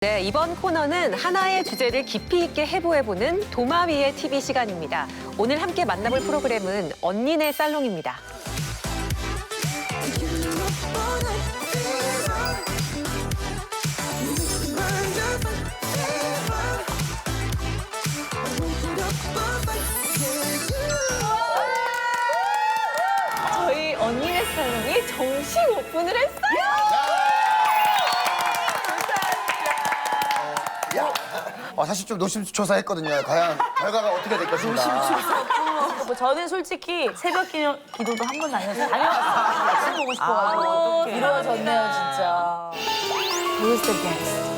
네, 이번 코너는 하나의 주제를 깊이 있게 해부해보는 도마위의 TV 시간입니다. 오늘 함께 만나볼 프로그램은 언니네 살롱입니다. 저희 언니네 살롱이 정식 오픈을 했어요! 사실 좀 노심초사했거든요. 과연 결과가 어떻게 될 것인가. 저는 솔직히 새벽 기도도 한 번도 안 했어요. 다녀왔어요. 같이 보고 싶어가지고 이루어졌네요, 진짜. Who's the guest?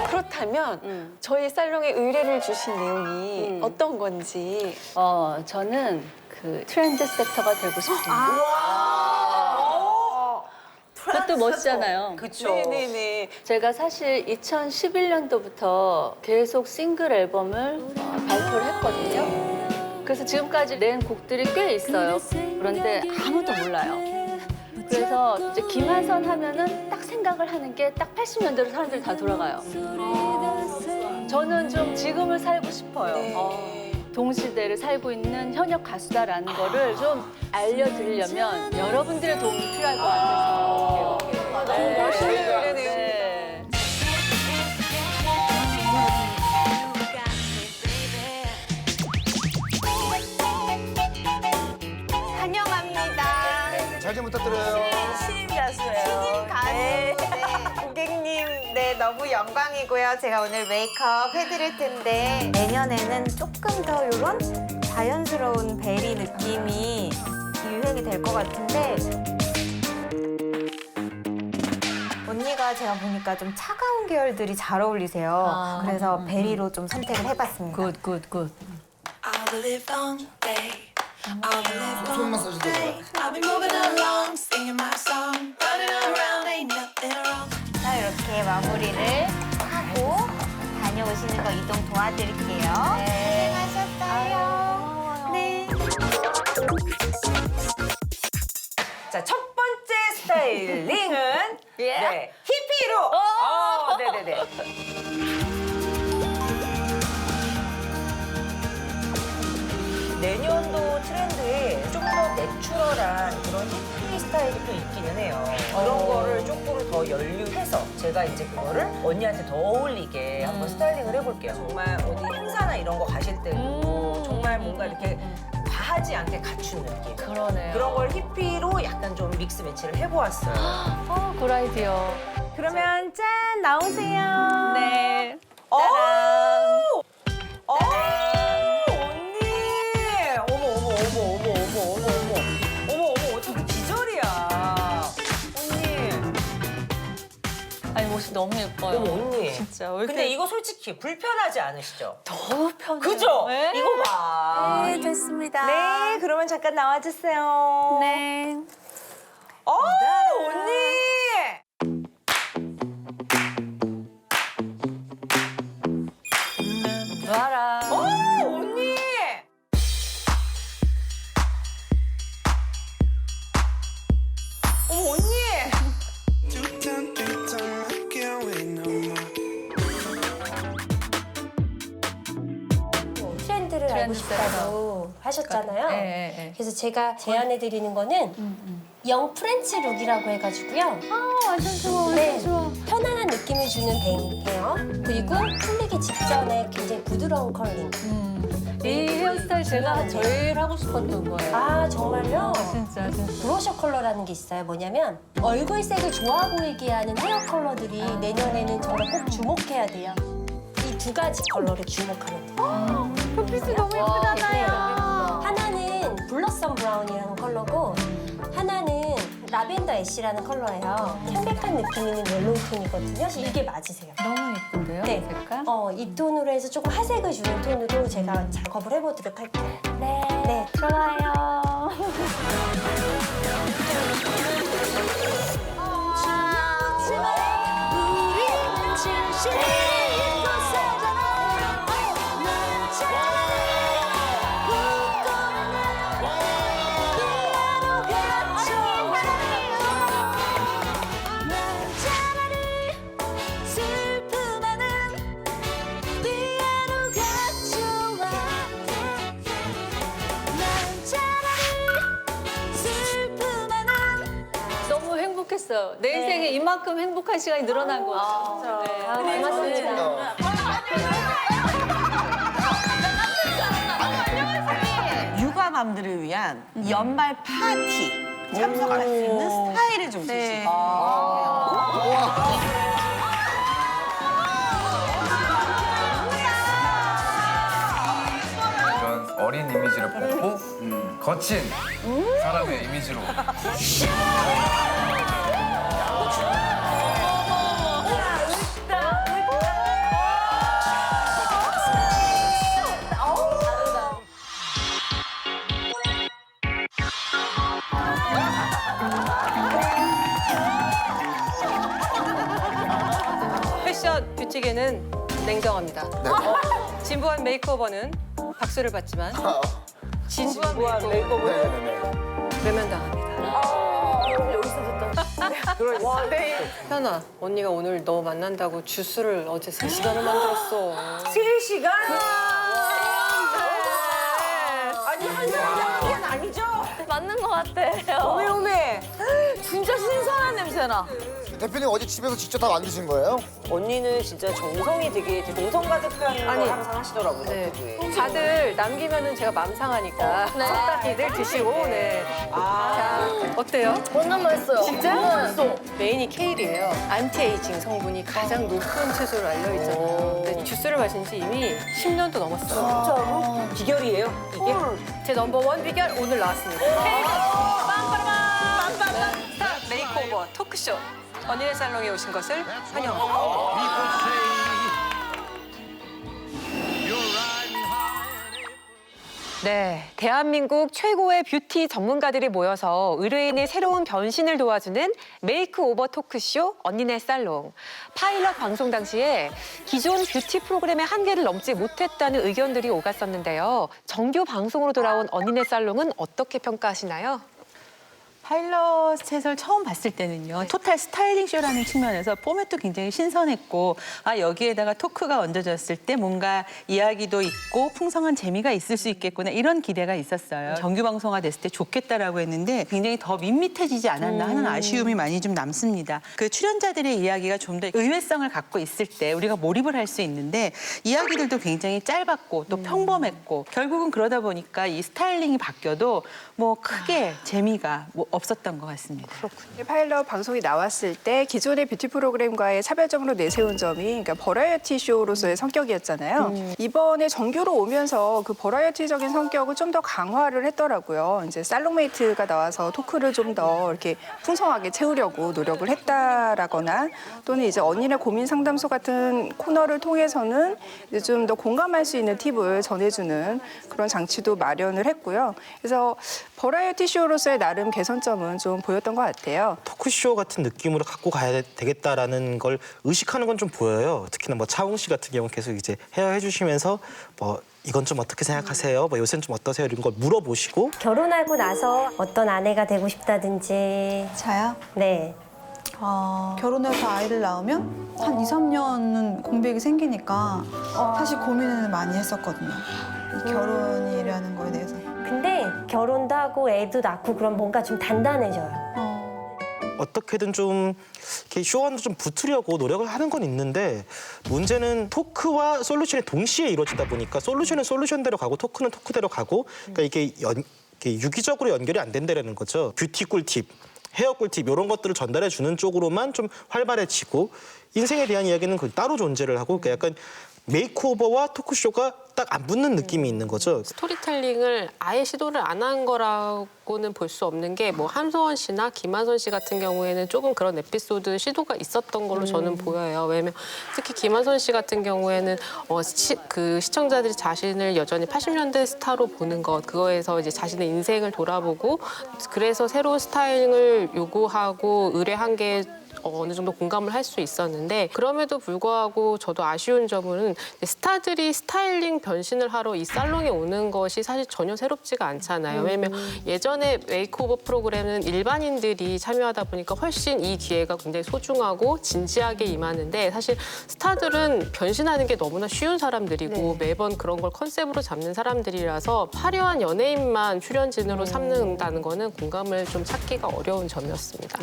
그렇다면 저희 살롱에 의뢰를 주신 내용이 어떤 건지. 저는 그 트렌드 세터가 되고 싶습니다. 그것도 멋지잖아요. 그쵸. 네네네. 제가 사실 2011년도부터 계속 싱글 앨범을 발표를 했거든요. 그래서 지금까지 낸 곡들이 꽤 있어요. 그런데 아무도 몰라요. 그래서 이제 김한선 하면은 딱 생각을 하는 게 딱 80년대로 사람들이 다 돌아가요. 저는 좀 지금을 살고 싶어요. 동시대를 살고 있는 현역 가수다라는 거를 좀 알려드리려면 여러분들의 도움이 필요할 것 같아서. 네. 환영합니다. 잘 좀 부탁드려요. 신인 가수예요. 네. 고객님, 네, 너무 영광이고요. 제가 오늘 메이크업 해드릴 텐데 내년에는 조금 더 이런 자연스러운 베리 느낌이 유행이 될 것 같은데 언니가 제가 보니까 좀 차가운 계열들이 잘 어울리세요. 그래서 베리로 좀 선택을 해봤습니다. 굿. I'll live all day. I'll live 손 all 마사지 day. I'll be moving along, singing my song, running around, ain't nothing wrong. 자, 이렇게 마무리를 하고 다녀오시는 거 이동 도와드릴게요. 네. 고생하셨어요. 네. 자, 첫 번째 스타일링은 네, 히피로. 네네네. 내년도 트렌드에 좀 더 내추럴한 그런 히피 스타일이 또 있기는 해요. 그런 거를 조금 더 연류해서 제가 이제 그거를 언니한테 더 어울리게 한번 스타일링을 해볼게요. 정말 어디 행사나 이런 거 가실 때도 정말 뭔가 이렇게 과하지 않게 갖춘 느낌. 그러네요. 그런 걸 히피로 약간 좀 믹스 매치를 해보았어요. 굿 아이디어. 그러면 짠 나오세요. 네. 오! 언니! 어머, 어떻게 기절이야. 언니. 아니 모습 너무 예뻐요. 어머, 언니. 진짜 왜 이렇게 근데 이거 솔직히 불편하지 않으시죠? 너무 편해요. 그죠? 네. 이거 봐. 네, 됐습니다. 네, 그러면 잠깐 나와주세요. 네. 언니! 놔라. 언니! 어머, 언니! Two-time, three-time, I can't wait no more. 트렌드를 알고 트렌드 싶다고 하셨잖아요. 네. 그래서 제가 제안해 드리는 거는 영 프렌치 룩이라고 해가지고요. 완전 좋아. 네, 편안한 느낌을 주는 헤어 그리고 풀리기 직전에 굉장히 부드러운 컬링. 이 헤어스타일 제가 제일 하고 싶었던 거예요. 아 정말요? 진짜. 브러셔 컬러라는 게 있어요. 뭐냐면 얼굴색을 좋아 보이게 하는 헤어 컬러들이 내년에는 정말 꼭 주목해야 돼요. 이 두 가지 컬러를 주목하면 돼요. 햇빛이 너무 예쁘잖아요. 하나는 블러썸 브라운이라는 컬러고 하나는 라벤더 애쉬라는 컬러예요. 창백한 느낌 있는 옐로우 톤이거든요. 이게 맞으세요. 너무 예쁜데요? 네. 색깔? 이 톤으로 해서 조금 하색을 주는 톤으로 제가 작업을 해보도록 할게요. 네, 좋아요. 너무 행복했어요. 내 인생에 이만큼 행복한 시간이 늘어난 것 같아요. 네. 고맙습니다. 육아맘들을 위한 연말 파티 참석할 수 있는 스타일을 좀 주시고. 이런 어린 이미지를 벗고 거친 사람의 이미지로 패션 뷰티계는 냉정합니다. 진부한 메이크오버는 박수를 받지만 진부한 메이크오버는 네네네. 외면당합니다. 현아, 언니가 오늘 너 만난다고 주스를 어제 3시간을 만들었어. 3시간? 아니, 한 사람 게 아니죠? 맞는 것 같아요. 오메. 진짜 신선한 냄새나. 대표님 어제 집에서 직접 다 만드신 거예요? 언니는 진짜 정성이 되게 정성 가득한 걸 아니, 항상 하시더라고요. 네. 되게. 다들 남기면은 제가 맘 상하니까 속닥이들 드시고, 네. 자, 어때요? 완전 맛있어요. 진짜? 메인이 케일이에요. 안티에이징 성분이 가장 높은 채소로 알려 있잖아요. 근데 주스를 마신 지 이미 10년도 넘었어요. 비결이에요, 이게? 제 넘버원 비결 오늘 나왔습니다. 빰빠라밤! 스타 메이크오버 토크쇼. 언니네 살롱에 오신 것을 환영합니다. 네, 대한민국 최고의 뷰티 전문가들이 모여서 의뢰인의 새로운 변신을 도와주는 메이크오버 토크쇼 언니네 살롱. 파일럿 방송 당시에 기존 뷰티 프로그램의 한계를 넘지 못했다는 의견들이 오갔었는데요. 정규 방송으로 돌아온 언니네 살롱은 어떻게 평가하시나요? 파일럿을 처음 봤을 때는요. 토탈 스타일링 쇼라는 측면에서 포맷도 굉장히 신선했고 여기에다가 토크가 얹어졌을 때 뭔가 이야기도 있고 풍성한 재미가 있을 수 있겠구나 이런 기대가 있었어요. 정규 방송화 됐을 때 좋겠다라고 했는데 굉장히 더 밋밋해지지 않았나 하는 아쉬움이 많이 좀 남습니다. 그 출연자들의 이야기가 좀 더 의외성을 갖고 있을 때 우리가 몰입을 할 수 있는데 이야기들도 굉장히 짧았고 또 평범했고 결국은 그러다 보니까 이 스타일링이 바뀌어도 뭐 크게 재미가 없었던 것 같습니다. 파일럿 방송이 나왔을 때 기존의 뷰티 프로그램과의 차별점으로 내세운 점이 그러니까 버라이어티 쇼로서의 성격이었잖아요. 이번에 정규로 오면서 그 버라이어티적인 성격을 좀 더 강화를 했더라고요. 이제 살롱메이트가 나와서 토크를 좀 더 이렇게 풍성하게 채우려고 노력을 했다라거나 또는 이제 언니네 고민 상담소 같은 코너를 통해서는 좀 더 공감할 수 있는 팁을 전해주는 그런 장치도 마련을 했고요. 그래서 버라이어티 쇼로서의 나름 개선점은 좀 보였던 것 같아요. 토크쇼 같은 느낌으로 갖고 가야 되겠다라는 걸 의식하는 건 좀 보여요. 특히나 뭐 차웅 씨 같은 경우는 계속 이제 헤어해 주시면서 뭐 이건 좀 어떻게 생각하세요? 뭐 요새는 좀 어떠세요? 이런 걸 물어보시고 결혼하고 나서 어떤 아내가 되고 싶다든지. 저요? 네. 결혼해서 아이를 낳으면 한 2, 3년은 공백이 생기니까 사실 고민을 많이 했었거든요. 결혼이라는 거에 대해서. 근데 결혼도 하고 애도 낳고 그럼 뭔가 좀 단단해져요. 어떻게든 좀 이렇게 쇼원도 좀 붙으려고 노력을 하는 건 있는데 문제는 토크와 솔루션이 동시에 이루어지다 보니까 솔루션은 솔루션대로 가고 토크는 토크대로 가고 그러니까 이게 유기적으로 연결이 안 된다는 거죠. 뷰티 꿀팁, 헤어 꿀팁 이런 것들을 전달해 주는 쪽으로만 좀 활발해지고 인생에 대한 이야기는 따로 존재를 하고 그러니까 약간 메이크오버와 토크쇼가 딱 안 붙는 느낌이 있는 거죠. 스토리텔링을 아예 시도를 안 한 거라고는 볼 수 없는 게 뭐 함소원 씨나 김한선 씨 같은 경우에는 조금 그런 에피소드 시도가 있었던 걸로 저는 보여요. 왜냐면 특히 김한선 씨 같은 경우에는 그 시청자들이 자신을 여전히 80년대 스타로 보는 것, 그거에서 이제 자신의 인생을 돌아보고 그래서 새로운 스타일링을 요구하고 의뢰한 게 어느 정도 공감을 할 수 있었는데, 그럼에도 불구하고 저도 아쉬운 점은 스타들이 스타일링 변신을 하러 이 살롱에 오는 것이 사실 전혀 새롭지가 않잖아요. 왜냐면 예전에 메이크오버 프로그램은 일반인들이 참여하다 보니까 훨씬 이 기회가 굉장히 소중하고 진지하게 임하는데, 사실 스타들은 변신하는 게 너무나 쉬운 사람들이고 매번 그런 걸 컨셉으로 잡는 사람들이라서 화려한 연예인만 출연진으로 삼는다는 거는 공감을 좀 찾기가 어려운 점이었습니다.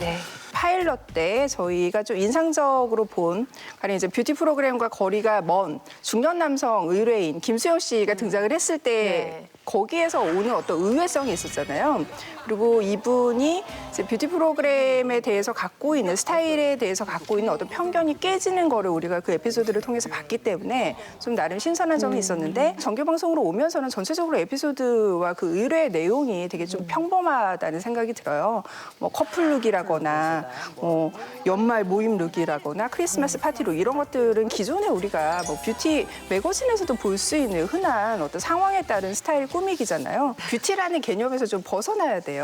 파일럿 때 저희가 좀 인상적으로 본 가령 이제 뷰티 프로그램과 거리가 먼 중년 남성 의뢰인 김수영 씨가 등장을 했을 때 거기에서 오는 어떤 의외성이 있었잖아요. 그리고 이분이 이제 뷰티 프로그램에 대해서 갖고 있는 스타일에 대해서 갖고 있는 어떤 편견이 깨지는 거를 우리가 그 에피소드를 통해서 봤기 때문에 좀 나름 신선한 점이 있었는데, 정규 방송으로 오면서는 전체적으로 에피소드와 그 의뢰의 내용이 되게 좀 평범하다는 생각이 들어요. 뭐 커플룩이라거나 뭐 연말 모임 룩이라거나 크리스마스 파티 룩, 이런 것들은 기존에 우리가 뭐 뷰티 매거진에서도 볼 수 있는 흔한 어떤 상황에 따른 스타일 꾸미기잖아요. 뷰티라는 개념에서 좀 벗어나야 돼요.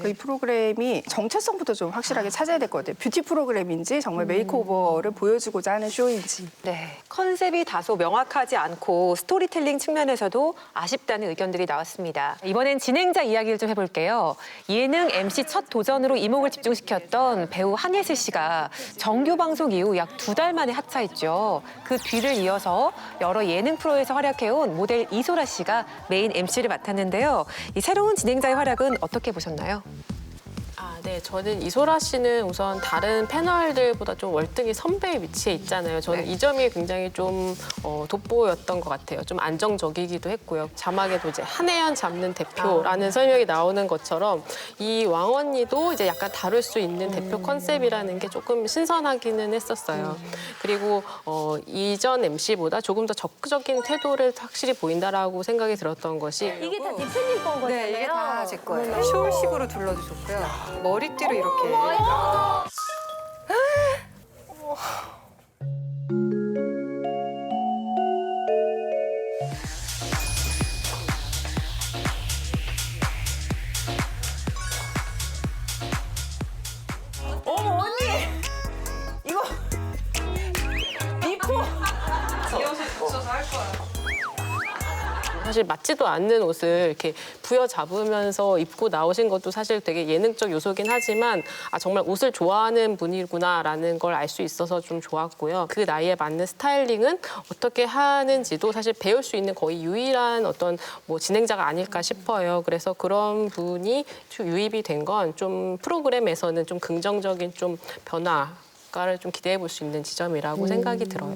이 프로그램이 정체성부터 좀 확실하게 찾아야 될 것 같아요. 뷰티 프로그램인지 정말 메이크오버를 보여주고자 하는 쇼인지. 컨셉이 다소 명확하지 않고 스토리텔링 측면에서도 아쉽다는 의견들이 나왔습니다. 이번엔 진행자 이야기를 좀 해볼게요. 예능 MC 첫 도전으로 이목을 집중시켰던 배우 한예슬 씨가 정규 방송 이후 약 2달 만에 하차했죠. 그 뒤를 이어서 여러 예능 프로에서 활약해온 모델 이소라 씨가 메인 MC를 맡았는데요. 이 새로운 진행자의 활약은 어떻게 보셨나요? 네, 저는 이소라 씨는 우선 다른 패널들보다 좀 월등히 선배의 위치에 있잖아요. 저는 이 점이 굉장히 좀 돋보였던 것 같아요. 좀 안정적이기도 했고요. 자막에도 이제 한혜연 잡는 대표라는 설명이 나오는 것처럼 이 왕언니도 이제 약간 다룰 수 있는 대표 컨셉이라는 게 조금 신선하기는 했었어요. 그리고 이전 MC보다 조금 더 적극적인 태도를 확실히 보인다라고 생각이 들었던 것이, 이게 다 대표님 건 거잖아요. 네, 이게 다 제 거예요. 쇼울식으로 둘러주셨고요. 머리띠로 이렇게. 어머 언니! 이거 비포! 사실 맞지도 않는 옷을 이렇게 부여잡으면서 입고 나오신 것도 사실 되게 예능적 요소긴 하지만 정말 옷을 좋아하는 분이구나라는 걸 알 수 있어서 좀 좋았고요. 그 나이에 맞는 스타일링은 어떻게 하는지도 사실 배울 수 있는 거의 유일한 어떤 뭐 진행자가 아닐까 싶어요. 그래서 그런 분이 유입이 된 건 좀 프로그램에서는 좀 긍정적인 좀 변화 를 좀 기대해 볼 수 있는 지점이라고 생각이 들어요.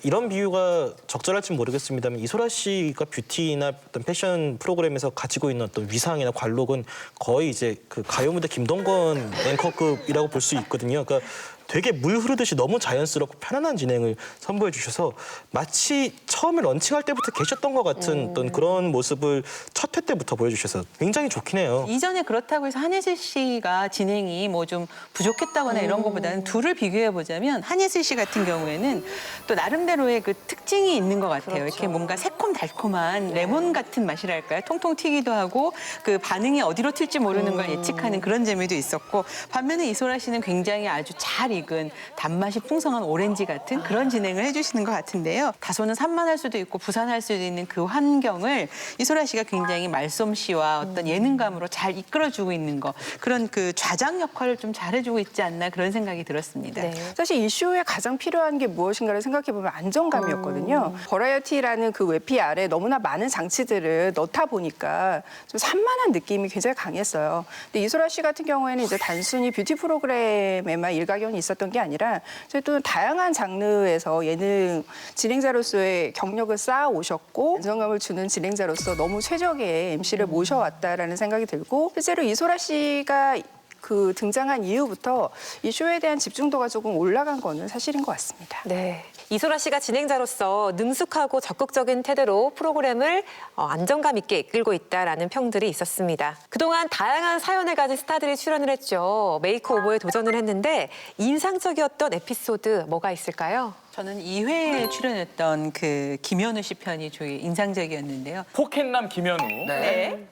이런 비유가 적절할지 모르겠습니다만 이소라 씨가 뷰티나 어떤 패션 프로그램에서 가지고 있는 어떤 위상이나 관록은 거의 이제 그 가요 무대 김동건 앵커급이라고 볼 수 있거든요. 그러니까 되게 물 흐르듯이 너무 자연스럽고 편안한 진행을 선보여 주셔서 마치 처음에 런칭할 때부터 계셨던 것 같은 어떤 그런 모습을 첫 회 때부터 보여주셔서 굉장히 좋긴 해요. 이전에 그렇다고 해서 한예슬 씨가 진행이 뭐 좀 부족했다거나 이런 것보다는 둘을 비교해 보자면 한예슬 씨 같은 경우에는 또 나름대로의 그 특징이 있는 것 같아요. 이렇게 뭔가 새콤달콤한 레몬 같은 맛이랄까요? 통통 튀기도 하고 그 반응이 어디로 튈지 모르는 걸 예측하는 그런 재미도 있었고, 반면에 이소라 씨는 굉장히 아주 잘 익은 단맛이 풍성한 오렌지 같은 그런 진행을 해주시는 것 같은데요. 다소는 산만할 수도 있고 부산할 수도 있는 그 환경을 이소라 씨가 굉장히 말솜씨와 어떤 예능감으로 잘 이끌어주고 있는 거, 그런 그 좌장 역할을 좀 잘해주고 있지 않나 그런 생각이 들었습니다. 사실 이 쇼에 가장 필요한 게 무엇인가를 생각해보면 안정감이었거든요. 버라이어티라는 그 외피 아래 너무나 많은 장치들을 넣다 보니까 좀 산만한 느낌이 굉장히 강했어요. 근데 이소라 씨 같은 경우에는 이제 단순히 뷰티 프로그램에만 일가견이 있었던 게 아니라 또 다양한 장르에서 예능 진행자로서의 경력을 쌓아 오셨고 안정감을 주는 진행자로서 너무 최적의 MC를 모셔왔다라는 생각이 들고, 실제로 이소라 씨가 그 등장한 이후부터 이 쇼에 대한 집중도가 조금 올라간 거는 사실인 것 같습니다. 네. 이소라 씨가 진행자로서 능숙하고 적극적인 태도로 프로그램을 안정감 있게 이끌고 있다라는 평들이 있었습니다. 그동안 다양한 사연을 가진 스타들이 출연을 했죠. 메이크오버에 도전을 했는데 인상적이었던 에피소드 뭐가 있을까요? 저는 2회에 출연했던 그 김현우 씨 편이 되게 인상적이었는데요. 포켓남 김현우. 네.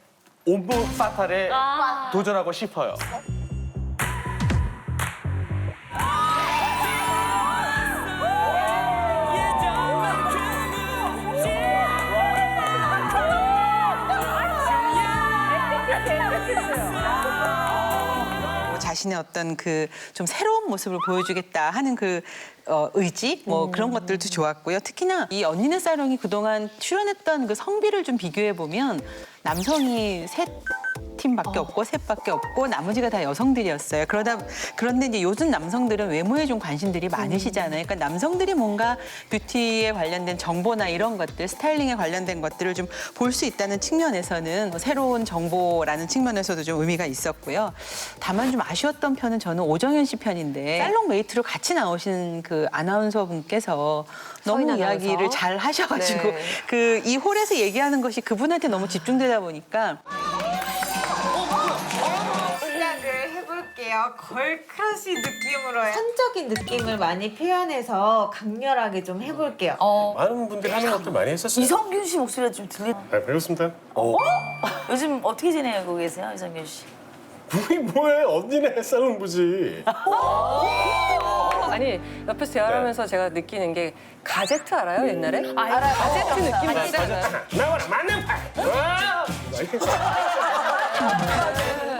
옴브 파탈에 도전하고 싶어요. 자신의 어떤 그 좀 새로운 모습을 보여주겠다 하는 그 의지 뭐 그런 것들도 좋았고요. 특히나 이 언니네 살롱이 그동안 출연했던 그 성비를 좀 비교해 보면 남성이 셋 팀밖에 없고 셋밖에 없고 나머지가 다 여성들이었어요. 그런데 이제 요즘 남성들은 외모에 좀 관심들이 많으시잖아요. 그러니까 남성들이 뭔가 뷰티에 관련된 정보나 이런 것들, 스타일링에 관련된 것들을 좀 볼 수 있다는 측면에서는 새로운 정보라는 측면에서도 좀 의미가 있었고요. 다만 좀 아쉬웠던 편은 저는 오정현 씨 편인데 살롱 메이트로 같이 나오신 그 아나운서 분께서 너무 서인 이야기를 아나운서? 잘 하셔가지고 네. 그 이 홀에서 얘기하는 것이 그분한테 너무 집중되다 보니까 시작을 해볼게요. 걸크러쉬 느낌으로 선적인 느낌을 많이 표현해서 강렬하게 좀 해볼게요. 많은 분들이 하는 것도 많이 했었어요. 이성균 씨 목소리가 좀 들리. 네, 배웠습니다. 요즘 어떻게 지내고 계세요, 이성균 씨? 그게 뭐예요? 언니네 살롱 부지. 아니 옆에서 대화하면서 제가 느끼는 게 가제트 알아요 옛날에? 알아요. 가제트 느낌 나지 않아요? 나와라 맞는 팔.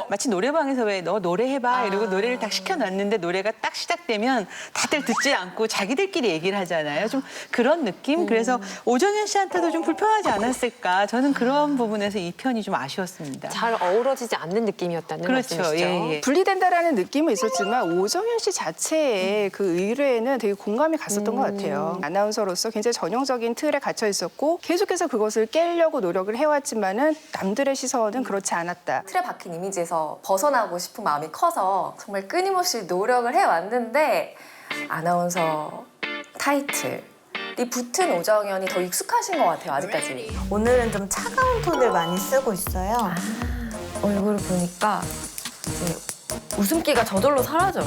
마치 노래방에서 왜 너 노래해봐 이러고 노래를 딱 시켜놨는데 노래가 딱 시작되면 다들 듣지 않고 자기들끼리 얘기를 하잖아요. 좀 그런 느낌? 그래서 오정현 씨한테도 좀 불편하지 않았을까. 저는 그런 부분에서 이 편이 좀 아쉬웠습니다. 잘 어우러지지 않는 느낌이었다는 그렇죠. 말씀이시죠? 예, 예. 분리된다라는 느낌은 있었지만 오정현 씨 자체의 그 의뢰에는 되게 공감이 갔었던 것 같아요. 아나운서로서 굉장히 전형적인 틀에 갇혀 있었고 계속해서 그것을 깨려고 노력을 해왔지만은 남들의 시선은 그렇지 않았다. 틀에 박힌 이미지에서 벗어나고 싶은 마음이 커서 정말 끊임없이 노력을 해왔는데 아나운서 타이틀이 붙은 오정현이 더 익숙하신 것 같아요, 아직까지. 오늘은 좀 차가운 톤을 많이 쓰고 있어요. 얼굴을 보니까 이제 웃음기가 저절로 사라져요.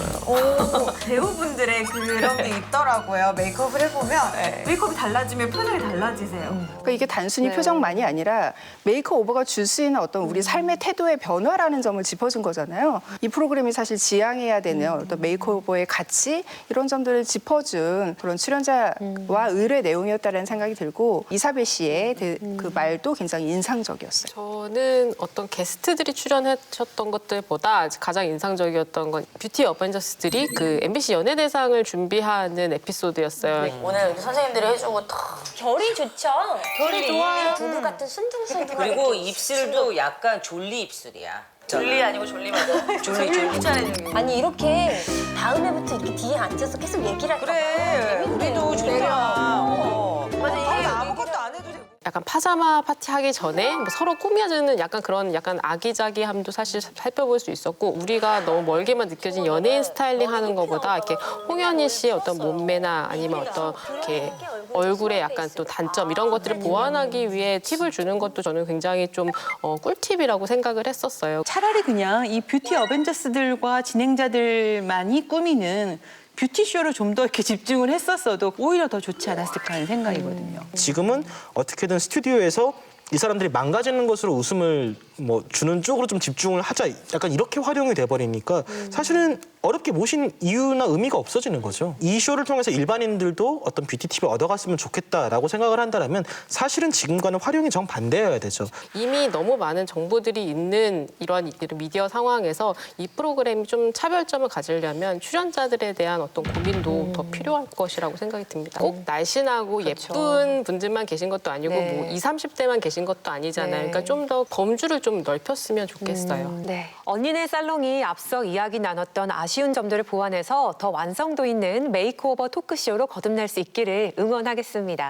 배우분들의 그런 게 있더라고요. 메이크업을 해보면 메이크업이 달라지면 표정이 달라지세요. 그러니까 이게 단순히 네. 표정만이 아니라 메이크오버가 줄 수 있는 어떤 우리 삶의 태도의 변화라는 점을 짚어준 거잖아요. 이 프로그램이 사실 지향해야 되는 어떤 메이크오버의 가치 이런 점들을 짚어준 그런 출연자와 의뢰 내용이었다는 생각이 들고 이사벨 씨의 그 말도 굉장히 인상적이었어요. 저는 어떤 게스트들이 출연하셨던 것들보다 가장 인상적이었던 건 뷰티 어벤져스들이 그 MBC 연예대상을 준비하는 에피소드였어요. 오늘 이렇게 선생님들이 해주고 더 결이 좋죠. 결이 좋아요. 두부 같은 순둥순둥한 그리고 이렇게 입술도 약간 졸리 입술이야. 졸리 아니고 졸리 맞아. 졸리 잘해. 아니 이렇게 다음에부터 이렇게 뒤에 앉아서 계속 얘기를 할까 그래, 우리도 좋잖아. 맞아, 아무것도 안 해도 돼. 약간 파자마 파티 하기 전에 뭐 서로 꾸며주는 약간 그런 약간 아기자기함도 사실 살펴볼 수 있었고 우리가 너무 멀게만 느껴진 연예인 스타일링 하는 것보다 이렇게 홍현희 씨의 어떤 몸매나 아니면 어떤 이렇게 얼굴의 약간 또 단점 이런 것들을 보완하기 위해 팁을 주는 것도 저는 굉장히 좀 꿀팁이라고 생각을 했었어요. 차라리 그냥 이 뷰티 어벤져스들과 진행자들만이 꾸미는 뷰티쇼를 좀 더 이렇게 집중을 했었어도 오히려 더 좋지 않았을까 하는 생각이거든요. 지금은 어떻게든 스튜디오에서 이 사람들이 망가지는 것으로 웃음을 뭐 주는 쪽으로 좀 집중을 하자 약간 이렇게 활용이 돼버리니까 사실은 어렵게 모신 이유나 의미가 없어지는 거죠. 이 쇼를 통해서 일반인들도 어떤 뷰티 팁을 얻어갔으면 좋겠다라고 생각을 한다면 사실은 지금과는 활용이 정반대여야 되죠. 이미 너무 많은 정보들이 있는 이런 미디어 상황에서 이 프로그램이 좀 차별점을 가지려면 출연자들에 대한 어떤 고민도 더 필요할 것이라고 생각이 듭니다. 꼭 날씬하고 예쁜 분들만 계신 것도 아니고 뭐 20, 30대만 계신 것도 아니잖아요. 그러니까 좀 더 범주를 좀 넓혔으면 좋겠어요. 네. 언니네 살롱이 앞서 이야기 나눴던 아쉬운 점들을 보완해서 더 완성도 있는 메이크오버 토크쇼로 거듭날 수 있기를 응원하겠습니다.